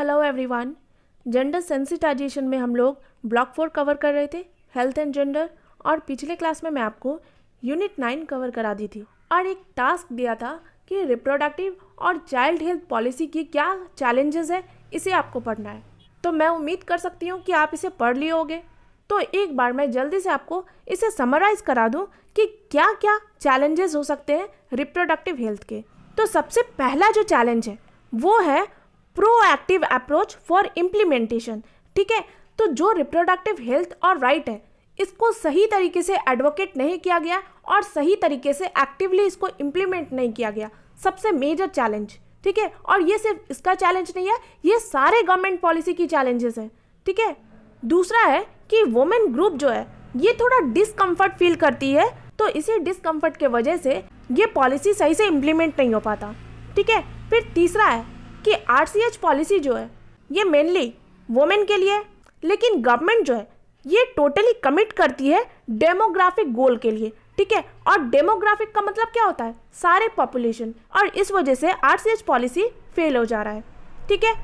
Hello everyone. Gender sensitisation में हम लोग ब्लॉक 4 कवर कर रहे थे, हेल्थ एंड जेंडर, और पिछले क्लास में मैं आपको यूनिट 9 कवर करा दी थी और एक टास्क दिया था कि रिप्रोडक्टिव और चाइल्ड हेल्थ पॉलिसी की क्या चैलेंजेस है, इसे आपको पढ़ना है। तो मैं उम्मीद कर सकती हूँ कि आप इसे पढ़ लिए होगे। तो एक बार मैं जल्दी से आपको इसे समराइज़ करा दूँ कि क्या क्या चैलेंजेस हो सकते हैं रिप्रोडक्टिव हेल्थ के। तो सबसे पहला जो चैलेंज है वो है प्रोएक्टिव अप्रोच फॉर इम्प्लीमेंटेशन। ठीक है, तो जो रिप्रोडक्टिव हेल्थ और राइट है इसको सही तरीके से एडवोकेट नहीं किया गया और सही तरीके से एक्टिवली इसको इम्प्लीमेंट नहीं किया गया, सबसे मेजर चैलेंज। ठीक है, और ये सिर्फ इसका चैलेंज नहीं है, ये सारे गवर्नमेंट पॉलिसी की चैलेंजेस हैं। ठीक है, दूसरा है कि वुमेन ग्रुप जो है ये थोड़ा डिस्कम्फर्ट फील करती है, तो इसी डिस्कम्फर्ट के वजह से ये पॉलिसी सही से इम्प्लीमेंट नहीं हो पाता। ठीक है, फिर तीसरा है कि आरसीएच पॉलिसी जो है ये मेनली वुमेन के लिए, लेकिन गवर्नमेंट जो है ये टोटली कमिट करती है डेमोग्राफिक गोल के लिए। ठीक है, और डेमोग्राफिक का मतलब क्या होता है, सारे पॉपुलेशन, और इस वजह से आरसीएच पॉलिसी फेल हो जा रहा है। ठीक है,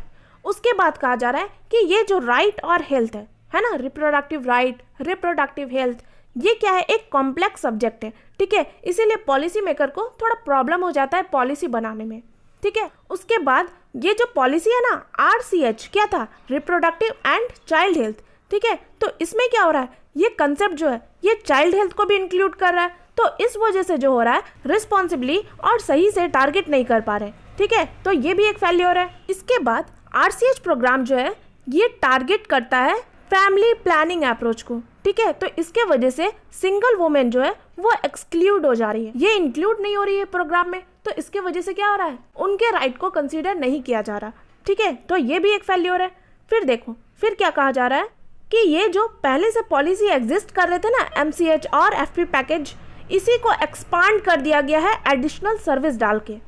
उसके बाद कहा जा रहा है कि ये जो राइट और हेल्थ है ना, रिप्रोडक्टिव राइट, रिप्रोडक्टिव हेल्थ, ये क्या है, एक कॉम्प्लेक्स सब्जेक्ट है। ठीक है, इसीलिए पॉलिसी मेकर को थोड़ा प्रॉब्लम हो जाता है पॉलिसी बनाने में। ठीक है, उसके बाद ये जो पॉलिसी है ना आरसीएच, क्या था, रिप्रोडक्टिव एंड चाइल्ड हेल्थ। ठीक है, तो इसमें क्या हो रहा है, ये कंसेप्ट जो है ये चाइल्ड हेल्थ को भी इंक्लूड कर रहा है, तो इस वजह से जो हो रहा है रिस्पॉन्सिबली और सही से टारगेट नहीं कर पा रहे। ठीक है, तो ये भी एक फेल्योर है। इसके बाद आरसीएच प्रोग्राम जो है ये टारगेट करता है फैमिली प्लानिंग अप्रोच को। ठीक है, तो इसके वजह से सिंगल वुमेन जो है वो एक्सक्लूड हो जा रही है, ये इंक्लूड नहीं हो रही है प्रोग्राम में, तो इसके वजह से क्या हो रहा है, उनके राइट को कंसीडर नहीं किया जा रहा। ठीक है, तो ये भी एक फेल्योर है। फिर देखो, फिर क्या कहा जा रहा है कि ये जो पहले से पॉलिसी एग्जिस्ट कर रहे थे ना, एमसीएच और एफपी पैकेज, इसी को एक्सपांड कर दिया गया है एडिशनल सर्विस डाल के।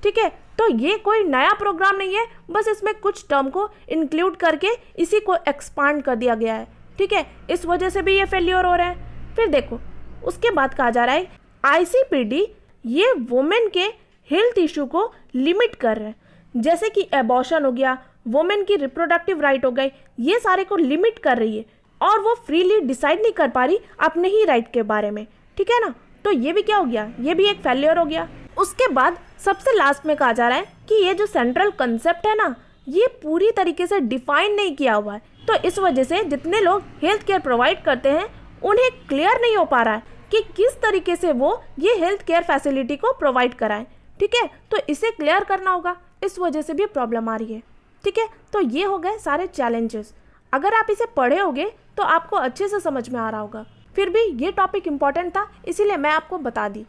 ठीक है, तो ये कोई नया प्रोग्राम नहीं है, बस इसमें कुछ टर्म को इंक्लूड करके इसी को एक्सपांड कर दिया गया है। ठीक है, इस वजह से भी ये फेल्योर हो रहा है। फिर देखो, उसके बाद कहा जा रहा है आईसीपीडी ये वुमेन के हेल्थ इशू को लिमिट कर रहे हैं, जैसे कि एबॉर्शन हो गया, वुमेन की रिप्रोडक्टिव राइट हो गई, ये सारे को लिमिट कर रही है और वो फ्रीली डिसाइड नहीं कर पा रही अपने ही राइट के बारे में। ठीक है ना, तो ये भी क्या हो गया, ये भी एक फेल्योर हो गया। उसके बाद सबसे लास्ट में कहा जा रहा है कि ये जो सेंट्रल कंसेप्ट है ना ये पूरी तरीके से डिफाइन नहीं किया हुआ है, तो इस वजह से जितने लोग हेल्थ केयर प्रोवाइड करते हैं उन्हें क्लियर नहीं हो पा रहा है कि किस तरीके से वो ये हेल्थ केयर फैसिलिटी को प्रोवाइड कराएं। ठीक है, तो इसे क्लियर करना होगा, इस वजह से भी प्रॉब्लम आ रही है। ठीक है, तो ये हो गए सारे चैलेंजेस। अगर आप इसे पढ़े होगे तो आपको अच्छे से समझ में आ रहा होगा, फिर भी ये टॉपिक इम्पॉर्टेंट था इसीलिए मैं आपको बता दी।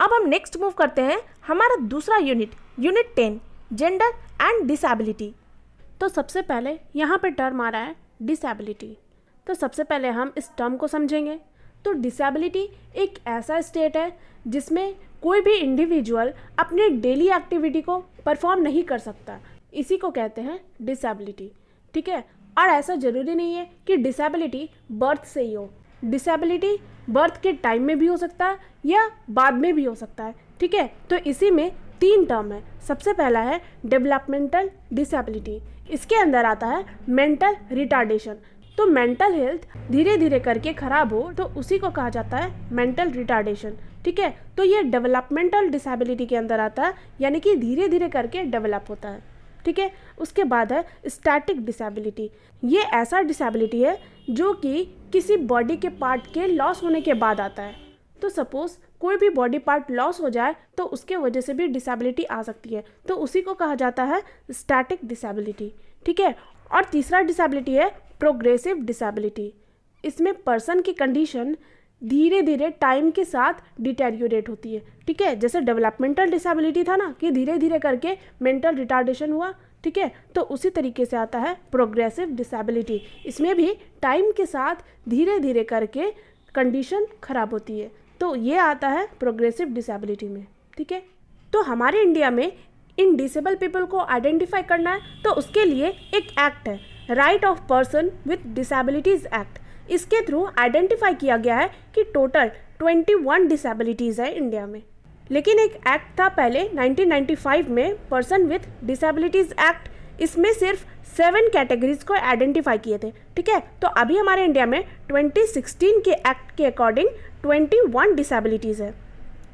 अब हम नेक्स्ट मूव करते हैं हमारा दूसरा unit, unit 10, gender and disability. तो सबसे पहले यहाँ पे टर्म आ रहा है डिसेबिलिटी। तो सबसे पहले हम इस टर्म को समझेंगे। तो डिसेबिलिटी एक ऐसा स्टेट है जिसमें कोई भी इंडिविजुअल अपनी डेली एक्टिविटी को परफॉर्म नहीं कर सकता, इसी को कहते हैं डिसेबिलिटी। ठीक है, और ऐसा ज़रूरी नहीं है कि डिसेबिलिटी बर्थ से ही हो, डिसेबिलिटी बर्थ के टाइम में भी हो सकता है या बाद में भी हो सकता है। ठीक है, तो इसी में 3 टर्म है। सबसे पहला है डेवलपमेंटल डिसेबिलिटी, इसके अंदर आता है मेंटल रिटार्डेशन। तो मेंटल हेल्थ धीरे धीरे करके ख़राब हो तो उसी को कहा जाता है मेंटल रिटार्डेशन। ठीक है, तो ये डेवलपमेंटल डिसेबिलिटी के अंदर आता है, यानी कि धीरे धीरे करके डेवलप होता है। ठीक है, उसके बाद है स्टैटिक डिसेबिलिटी। ये ऐसा डिसेबिलिटी है जो कि किसी बॉडी के पार्ट के लॉस होने के बाद आता है। तो सपोज कोई भी बॉडी पार्ट लॉस हो जाए तो उसके वजह से भी डिसेबिलिटी आ सकती है, तो उसी को कहा जाता है स्टैटिक डिसेबिलिटी। ठीक है, और तीसरा डिसेबिलिटी है प्रोग्रेसिव डिसेबिलिटी। इसमें पर्सन की कंडीशन धीरे धीरे टाइम के साथ डिटेरियोरेट होती है। ठीक है, जैसे डेवलपमेंटल डिसेबिलिटी था ना कि धीरे धीरे करके मेंटल रिटार्डेशन हुआ। ठीक है, तो उसी तरीके से आता है प्रोग्रेसिव डिसेबिलिटी, इसमें भी टाइम के साथ धीरे धीरे करके कंडीशन खराब होती है, तो ये आता है प्रोग्रेसिव डिसेबिलिटी में। ठीक है, तो हमारे इंडिया में इन डिसेबल पीपल को आइडेंटिफाई करना है तो उसके लिए एक एक्ट है, right of person with disabilities act. इसके थ्रू आइडेंटिफाई किया गया है कि टोटल 21 डिसेबिलिटीज़ है इंडिया में। लेकिन एक एक्ट था पहले 1995 में, पर्सन विथ डिसेबिलिटीज़ एक्ट, इसमें सिर्फ 7 कैटेगरीज को आइडेंटिफाई किए थे, ठीक है। तो अभी हमारे इंडिया में 2016 के एक्ट के अकॉर्डिंग 21 डिसेबिलिटीज़ है,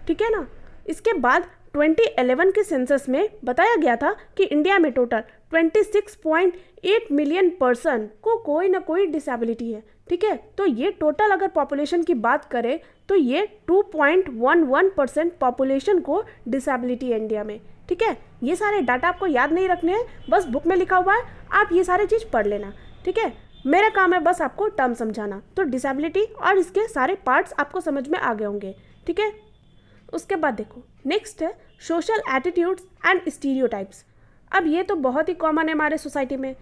ठीक है ना। इसके बाद 2011 के सेंसस में बताया गया था कि इंडिया में टोटल 26.8 मिलियन पर्सन को कोई ना कोई डिसेबिलिटी है, ठीक है। तो ये टोटल अगर पॉपुलेशन की बात करें तो ये 2.11% पॉपुलेशन को डिसेबिलिटी है इंडिया में, ठीक है। ये सारे डाटा आपको याद नहीं रखने हैं, बस बुक में लिखा हुआ है, आप ये सारे चीज़ पढ़ लेना, ठीक है। मेरा काम है बस आपको टर्म समझाना। तो डिसेबिलिटी और इसके सारे पार्ट्स आपको समझ में आ गए होंगे, ठीक है। उसके बाद देखो नेक्स्ट है सोशल एटीट्यूड्स एंड स्टीरियोटाइप्स। अब ये तो बहुत ही कॉमन है हमारे सोसाइटी में,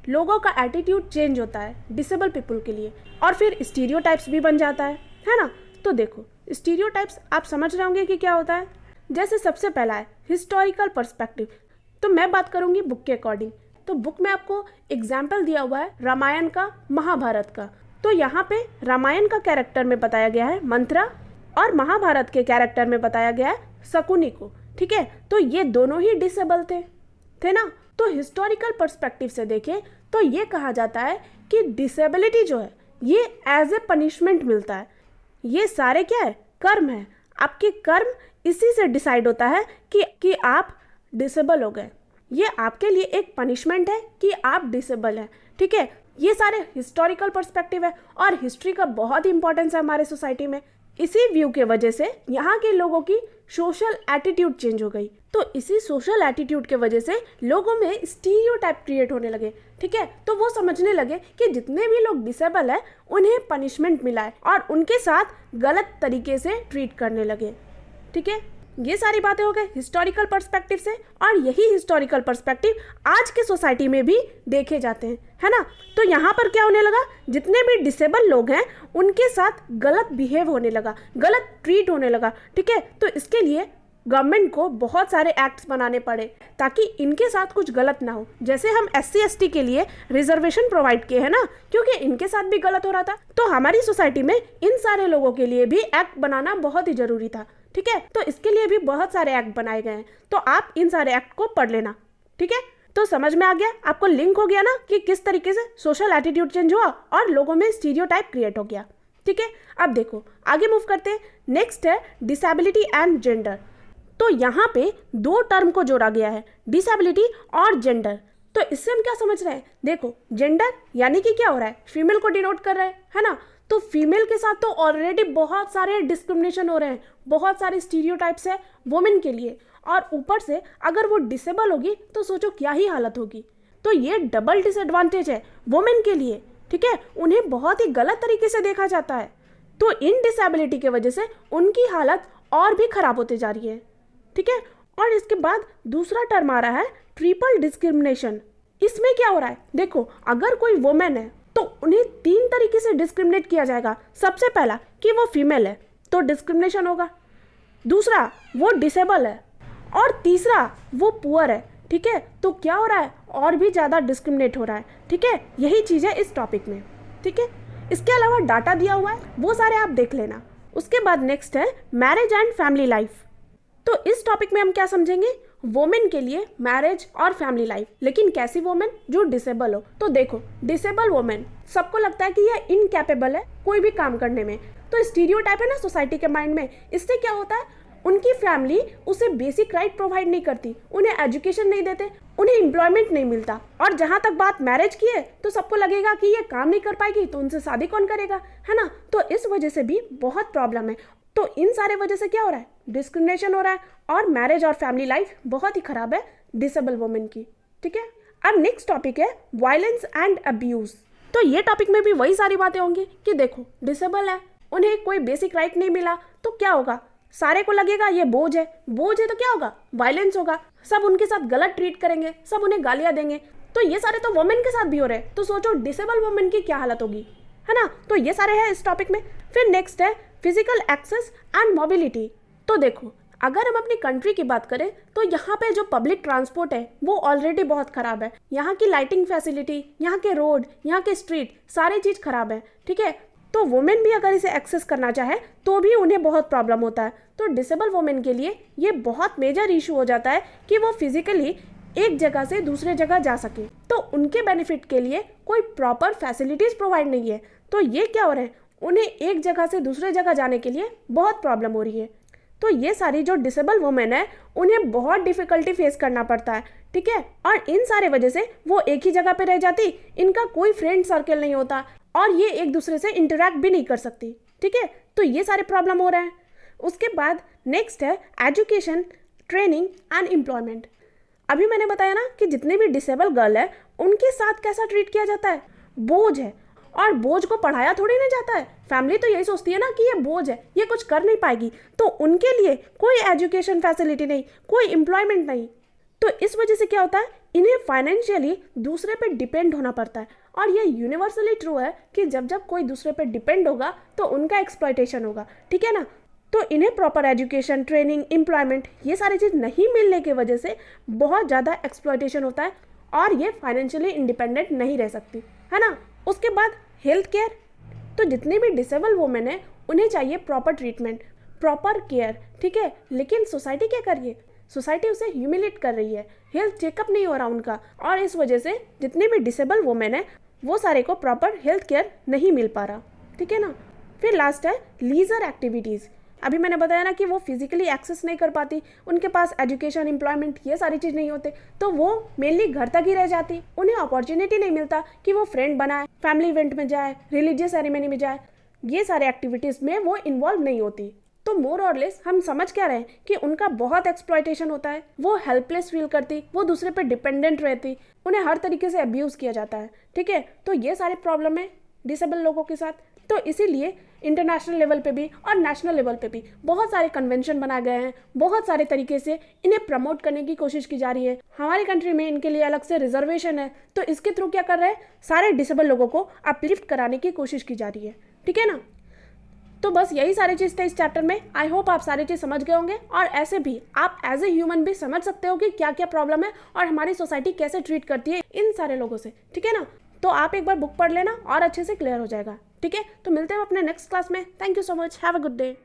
लोगों का एटीट्यूड चेंज होता है डिसेबल पीपल के लिए और फिर स्टीरियोटाइप्स भी बन जाता है ना। तो देखो स्टीरियोटाइप्स आप समझ रहे होंगे कि क्या होता है। जैसे सबसे पहला है हिस्टोरिकल पर्सपेक्टिव। तो मैं बात करूँगी बुक के अकॉर्डिंग। तो बुक में आपको एग्जाम्पल दिया हुआ है रामायण का, महाभारत का। तो यहाँ पे रामायण का कैरेक्टर में बताया गया है मंथरा और महाभारत के कैरेक्टर में बताया गया है शकुनी को, ठीक है। तो ये दोनों ही डिसेबल थे ना। तो हिस्टोरिकल पर्सपेक्टिव से देखें तो ये कहा जाता है कि डिसेबिलिटी जो है ये एज ए पनिशमेंट मिलता है। ये सारे क्या है, कर्म है। आपके कर्म इसी से डिसाइड होता है कि आप डिसेबल हो गए। ये आपके लिए एक पनिशमेंट है कि आप डिसेबल हैं, ठीक है। ये सारे हिस्टोरिकल पर्सपेक्टिव है और हिस्ट्री का बहुत ही इंपॉर्टेंस है हमारे सोसाइटी में। इसी व्यू के वजह से यहाँ के लोगों की सोशल एटीट्यूड चेंज हो गई। तो इसी सोशल एटीट्यूड के वजह से लोगों में स्टीरियोटाइप क्रिएट होने लगे, ठीक है। तो वो समझने लगे कि जितने भी लोग डिसेबल हैं उन्हें पनिशमेंट मिला है और उनके साथ गलत तरीके से ट्रीट करने लगे, ठीक है। ये सारी बातें हो गई हिस्टोरिकल पर्सपेक्टिव से और यही हिस्टोरिकल पर्सपेक्टिव आज के सोसाइटी में भी देखे जाते हैं, है ना। तो यहाँ पर क्या होने लगा, जितने भी डिसेबल लोग हैं उनके साथ गलत बिहेव होने लगा, गलत ट्रीट होने लगा, ठीक है। तो इसके लिए गवर्नमेंट को बहुत सारे एक्ट्स बनाने पड़े ताकि इनके साथ कुछ गलत ना हो। जैसे हम SC ST के लिए रिजर्वेशन प्रोवाइड किए हैं ना, क्योंकि इनके साथ भी गलत हो रहा था। तो हमारी सोसाइटी में इन सारे लोगों के लिए भी एक्ट बनाना बहुत ही जरूरी था, ठीक है। तो इसके लिए भी बहुत सारे एक्ट बनाए गए हैं। तो आप इन सारे एक्ट को पढ़ लेना, ठीक है। तो समझ में आ गया, आपको लिंक हो गया ना कि किस तरीके से सोशल एटीट्यूड चेंज हुआ और लोगों में स्टीरियोटाइप क्रिएट हो गया, ठीक है। अब देखो आगे मूव करते हैं। नेक्स्ट है डिसेबिलिटी एंड जेंडर। तो यहाँ पे 2 टर्म को जोड़ा गया है, डिसेबिलिटी और जेंडर। तो इससे हम क्या समझ रहे हैं, देखो जेंडर यानी कि क्या हो रहा है, फीमेल को डिनोट कर रहा है ना। तो फीमेल के साथ तो ऑलरेडी बहुत सारे डिस्क्रिमिनेशन हो रहे हैं, बहुत सारे स्टीरियोटाइप्स है वुमेन के लिए, और ऊपर से अगर वो डिसेबल होगी तो सोचो क्या ही हालत होगी। तो ये डबल डिसएडवांटेज है वुमेन के लिए, ठीक है। उन्हें बहुत ही गलत तरीके से देखा जाता है। तो इन डिसेबिलिटी के वजह से उनकी हालत और भी खराब होती जा रही है, ठीक है। और इसके बाद दूसरा टर्म आ रहा है ट्रिपल डिस्क्रिमिनेशन। इसमें क्या हो रहा है, देखो अगर कोई वुमेन है तो उन्हें 3 तरीके से डिस्क्रिमिनेट किया जाएगा। सबसे पहला कि वो फीमेल है तो डिस्क्रिमिनेशन होगा, दूसरा वो डिसेबल है, और तीसरा वो पुअर है, ठीक है। तो क्या हो रहा है, और भी ज़्यादा डिस्क्रिमिनेट हो रहा है, ठीक है। यही चीज़ है इस टॉपिक में, ठीक है। इसके अलावा डाटा दिया हुआ है, वो सारे आप देख लेना। उसके बाद नेक्स्ट है मैरिज एंड फैमिली लाइफ। तो इस टॉपिक में हम क्या समझेंगे, वोमेन के लिए मैरिज और फैमिली लाइफ। लेकिन कैसी वोमेन, जो डिसेबल हो। तो देखो डिसेबल वोमेन सबको लगता है कि यह इनकैपेबल है कोई भी काम करने में। तो स्टीरियोटाइप है ना सोसाइटी के माइंड में। इससे क्या होता है, उनकी फैमिली उसे बेसिक राइट प्रोवाइड नहीं करती, उन्हें एजुकेशन नहीं देते, उन्हें एम्प्लॉयमेंट नहीं मिलता। और जहाँ तक बात मैरिज की है तो सबको लगेगा कि ये काम नहीं कर पाएगी तो उनसे शादी कौन करेगा, है ना। तो इस वजह से भी बहुत प्रॉब्लम है। तो इन सारे वजह से क्या हो रहा है, डिस्क्रिमिनेशन हो रहा है और मैरिज और फैमिली लाइफ बहुत ही खराब है डिसेबल वुमेन की, ठीक है। अब नेक्स्ट टॉपिक है वायलेंस एंड अब्यूज। तो ये टॉपिक में भी वही सारी बातें होंगी कि देखो डिसेबल है, उन्हें कोई बेसिक राइट नहीं मिला तो क्या होगा, सारे को लगेगा ये बोझ है तो क्या होगा, वायलेंस होगा, सब उनके साथ गलत ट्रीट करेंगे, सब उन्हें गालियां देंगे। तो ये सारे तो वुमेन के साथ भी हो रहे हैं, तो सोचो डिसेबल वुमेन की क्या हालत होगी, है ना। तो ये सारे हैं इस टॉपिक में। फिर नेक्स्ट है फिजिकल एक्सेस एंड मोबिलिटी। तो देखो अगर हम अपनी कंट्री की बात करें तो यहाँ पे जो पब्लिक ट्रांसपोर्ट है वो ऑलरेडी बहुत खराब है। यहाँ की लाइटिंग फैसिलिटी, यहाँ के रोड, यहाँ के स्ट्रीट, सारी चीज़ खराब है, ठीक है। तो वुमेन भी अगर इसे एक्सेस करना चाहे तो भी उन्हें बहुत प्रॉब्लम होता है। तो डिसेबल वुमेन के लिए ये बहुत मेजर इशू हो जाता है कि वो फिजिकली एक जगह से दूसरे जगह जा सके, तो उनके बेनिफिट के लिए कोई प्रॉपर फैसिलिटीज़ प्रोवाइड नहीं है। तो ये क्या हो रहा है, उन्हें एक जगह से दूसरे जगह जाने के लिए बहुत प्रॉब्लम हो रही है। तो ये सारी जो डिसेबल वुमेन है उन्हें बहुत डिफ़िकल्टी फेस करना पड़ता है, ठीक है। और इन सारे वजह से वो एक ही जगह पे रह जाती, इनका कोई फ्रेंड सर्कल नहीं होता और ये एक दूसरे से इंटरेक्ट भी नहीं कर सकती, ठीक है। तो ये सारे प्रॉब्लम हो रहे हैं। उसके बाद नेक्स्ट है एजुकेशन, ट्रेनिंग एंड एम्प्लॉयमेंट। अभी मैंने बताया ना कि जितने भी डिसेबल गर्ल है उनके साथ कैसा ट्रीट किया जाता है, बोझ है। और बोझ को पढ़ाया थोड़ी ना जाता है, फैमिली तो यही सोचती है ना कि ये बोझ है, ये कुछ कर नहीं पाएगी, तो उनके लिए कोई एजुकेशन फैसिलिटी नहीं, कोई एम्प्लॉयमेंट नहीं। तो इस वजह से क्या होता है, इन्हें फाइनेंशियली दूसरे पे डिपेंड होना पड़ता है। और ये यूनिवर्सली ट्रू है कि जब जब कोई दूसरे पे डिपेंड होगा तो उनका एक्सप्लॉयटेशन होगा, ठीक है ना। तो इन्हें प्रॉपर एजुकेशन, ट्रेनिंग, एम्प्लॉयमेंट ये सारी चीज़ नहीं मिलने की वजह से बहुत ज़्यादा एक्सप्लॉयटेशन होता है और ये फाइनेंशियली इंडिपेंडेंट नहीं रह सकती, है ना। उसके बाद हेल्थ केयर। तो जितनी भी डिसेबल वुमेन है उन्हें चाहिए प्रॉपर ट्रीटमेंट, प्रॉपर केयर, ठीक है। लेकिन सोसाइटी क्या कर रही है, सोसाइटी उसे ह्यूमिलेट कर रही है, हेल्थ चेकअप नहीं हो रहा उनका, और इस वजह से जितने भी डिसेबल वुमेन है वो सारे को प्रॉपर हेल्थ केयर नहीं मिल पा रहा, ठीक है ना। फिर लास्ट है लीजर एक्टिविटीज़। अभी मैंने बताया ना कि वो फिजिकली एक्सेस नहीं कर पाती, उनके पास एजुकेशन, एम्प्लॉयमेंट ये सारी चीज़ नहीं होते, तो वो मेनली घर तक ही रह जाती। उन्हें अपॉर्चुनिटी नहीं मिलता कि वो फ्रेंड बनाए, फैमिली इवेंट में जाए, रिलीजियस सेरेमनी में जाए, ये सारे एक्टिविटीज़ में वो इन्वॉल्व नहीं होती। तो मोर और लेस हम समझ क्या रहे हैं कि उनका बहुत एक्सप्लॉयटेशन होता है, वो हेल्पलेस फील करती, वो दूसरे पे डिपेंडेंट रहती, उन्हें हर तरीके से अब्यूज़ किया जाता है, ठीक है। तो ये सारे प्रॉब्लम है डिसेबल लोगों के साथ। तो इसीलिए इंटरनेशनल लेवल पे भी और नेशनल लेवल पे भी बहुत सारे कन्वेंशन बनाए गए हैं, बहुत सारे तरीके से इन्हें प्रमोट करने की कोशिश की जा रही है। हमारी कंट्री में इनके लिए अलग से रिजर्वेशन है, तो इसके थ्रू क्या कर रहे हैं, सारे डिसेबल लोगों को अपलिफ्ट कराने की कोशिश की जा रही है, ठीक है ना। तो बस यही सारी चीज़ थे इस चैप्टर में। आई होप आप सारी चीज़ समझ गए होंगे और ऐसे भी आप एज ए ह्यूमन भी समझ सकते हो कि क्या क्या प्रॉब्लम है और हमारी सोसाइटी कैसे ट्रीट करती है इन सारे लोगों से, ठीक है ना। तो आप एक बार बुक पढ़ लेना और अच्छे से क्लियर हो जाएगा, ठीक है। तो मिलते हैं अपने नेक्स्ट क्लास में। Thank you so much, have a good day.